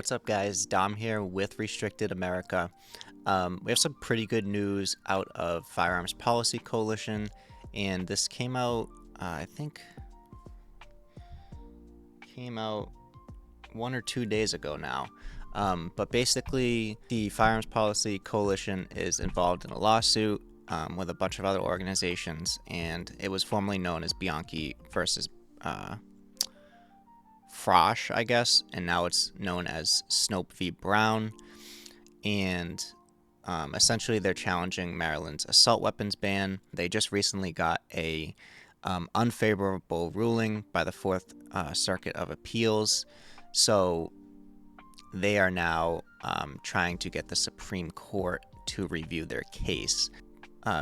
What's up, guys? Dom here with Restricted America. We have some pretty good news out of Firearms Policy Coalition, and this came out, I think, came out 1 or 2 days ago now. But basically, the Firearms Policy Coalition is involved in a lawsuit with a bunch of other organizations, and it was formerly known as Bianchi versus Frosh, I guess, and now it's known as Snope v. Brown. And essentially, they're challenging Maryland's assault weapons ban. They just recently got a unfavorable ruling by the Fourth Circuit of Appeals, so they are now trying to get the Supreme Court to review their case.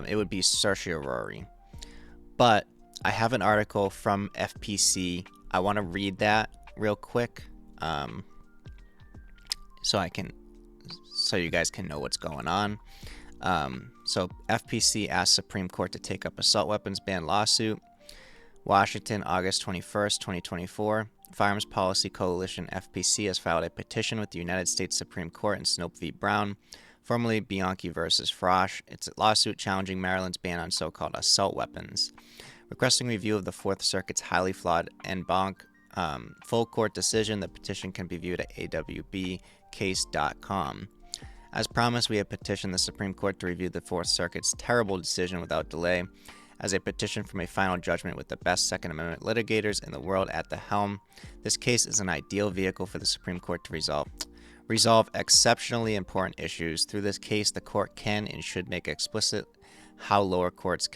It would be certiorari. But I have an article from FPC. I want to read that real quick, so you guys can know what's going on. So FPC asked Supreme Court to take up assault weapons ban lawsuit. Washington, August 21st, 2024. Firearms Policy Coalition (FPC) has filed a petition with the United States Supreme Court in Snope v. Brown, formerly Bianchi versus Frosh. It's a lawsuit challenging Maryland's ban on so-called assault weapons, requesting review of the Fourth Circuit's highly flawed en banc full court decision. The petition can be viewed at awbcase.com. As promised, we have petitioned the Supreme Court to review the Fourth Circuit's terrible decision without delay. As a petition from a final judgment with the best Second Amendment litigators in the world at the helm, this case is an ideal vehicle for the Supreme Court to resolve exceptionally important issues. Through this case, the court can and should make explicit how lower courts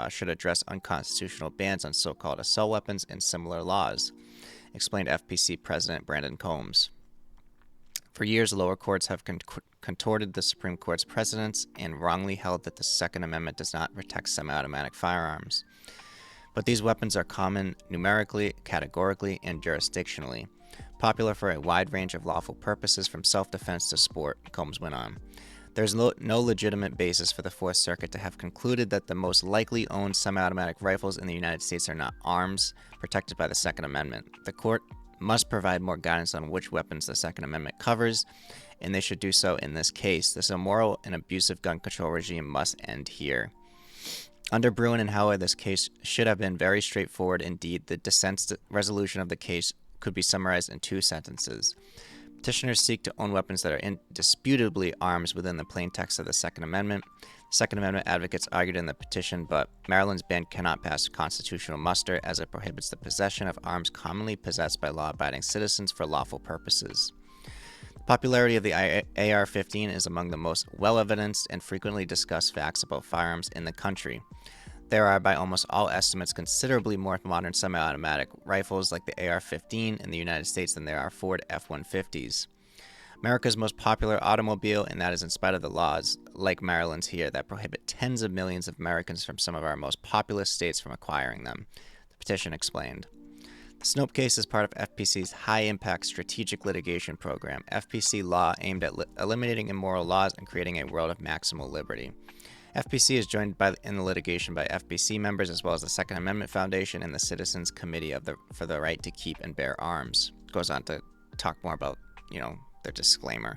should address unconstitutional bans on so-called assault weapons and similar laws, explained FPC President Brandon Combs. For years, lower courts have contorted the Supreme Court's precedents and wrongly held that the Second Amendment does not protect semi-automatic firearms. But these weapons are common numerically, categorically, and jurisdictionally, popular for a wide range of lawful purposes from self-defense to sport, Combs went on. There's no legitimate basis for the Fourth Circuit to have concluded that the most likely owned semi-automatic rifles in the United States are not arms protected by the Second Amendment. The court must provide more guidance on which weapons the Second Amendment covers, and they should do so in this case. This immoral and abusive gun control regime must end here. Under Bruin and Howard, this case should have been very straightforward indeed. The dissent's resolution of the case could be summarized in 2 sentences. Petitioners seek to own weapons that are indisputably arms within the plain text of the Second Amendment. Second Amendment advocates argued in the petition, but Maryland's ban cannot pass constitutional muster as it prohibits the possession of arms commonly possessed by law-abiding citizens for lawful purposes. The popularity of the AR-15 is among the most well-evidenced and frequently discussed facts about firearms in the country. There are, by almost all estimates, considerably more modern semi-automatic rifles like the AR-15 in the United States than there are Ford F-150s. America's most popular automobile, and that is in spite of the laws, like Maryland's here, that prohibit tens of millions of Americans from some of our most populous states from acquiring them, the petition explained. The Snope case is part of FPC's high-impact strategic litigation program, FPC Law, aimed at eliminating immoral laws and creating a world of maximal liberty. FPC is joined in the litigation by FPC members as well as the Second Amendment Foundation and the Citizens Committee for the Right to Keep and Bear Arms. It goes on to talk more about, their disclaimer.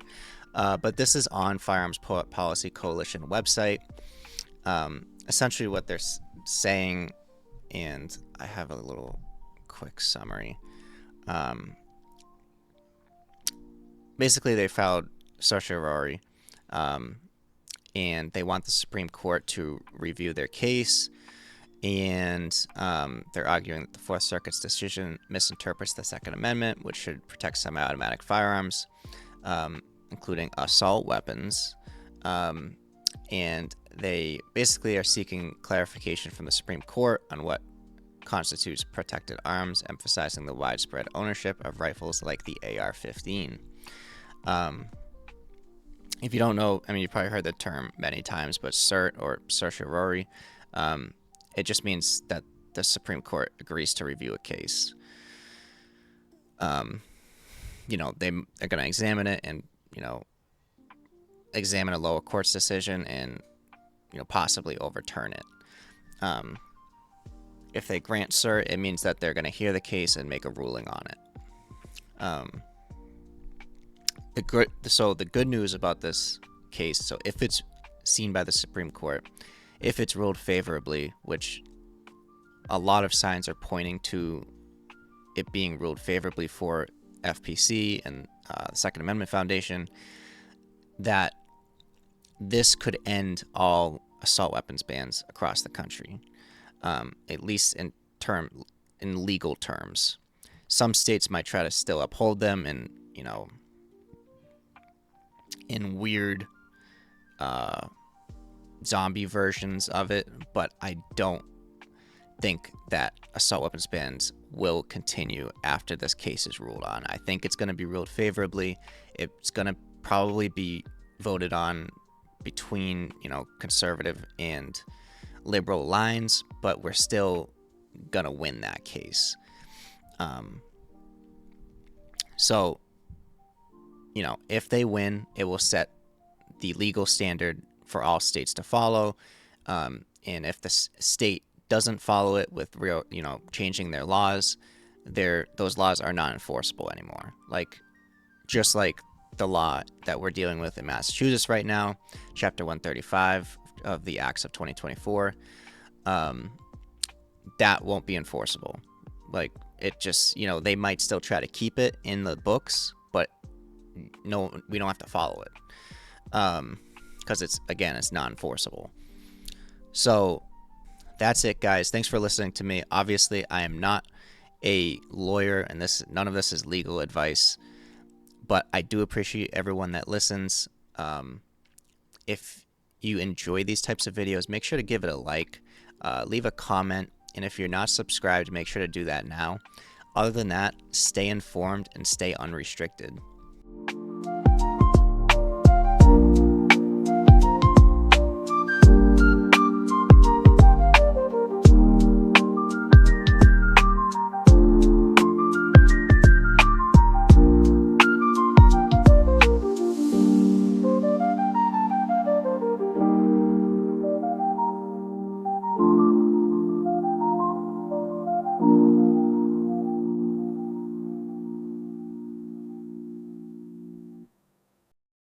But this is on Firearms Policy Coalition website. Essentially what they're saying, and I have a little quick summary. Basically, they filed certiorari, and they want the Supreme Court to review their case, and they're arguing that the Fourth Circuit's decision misinterprets the Second Amendment, which should protect semi-automatic firearms, including assault weapons, and they basically are seeking clarification from the Supreme Court on what constitutes protected arms, emphasizing the widespread ownership of rifles like the AR-15. If you don't know, you've probably heard the term many times, but cert or certiorari, it just means that the Supreme Court agrees to review a case. They're going to examine it and, examine a lower court's decision and, possibly overturn it. If they grant cert, it means that they're going to hear the case and make a ruling on it. the good news about this case, so if it's seen by the Supreme Court, if it's ruled favorably, which a lot of signs are pointing to it being ruled favorably for FPC and the Second Amendment Foundation, that this could end all assault weapons bans across the country, at least in legal terms. Some states might try to still uphold them, and in weird zombie versions of it, but I don't think that assault weapons bans will continue after this case is ruled on. I think it's going to be ruled favorably. It's going to probably be voted on between conservative and liberal lines, but we're still gonna win that case. So if they win, it will set the legal standard for all states to follow, and if the state doesn't follow it with real changing their laws, those laws are not enforceable anymore. Just like the law that we're dealing with in Massachusetts right now, Chapter 135 of the Acts of 2024, that won't be enforceable. It just, they might still try to keep it in the books, but no, we don't have to follow it, because it's not enforceable. So that's it, guys. Thanks for listening to me. Obviously, I am not a lawyer, and none of this is legal advice, but I do appreciate everyone that listens. If you enjoy these types of videos, make sure to give it a like, leave a comment, and if you're not subscribed, make sure to do that now. Other than that, stay informed and stay unrestricted.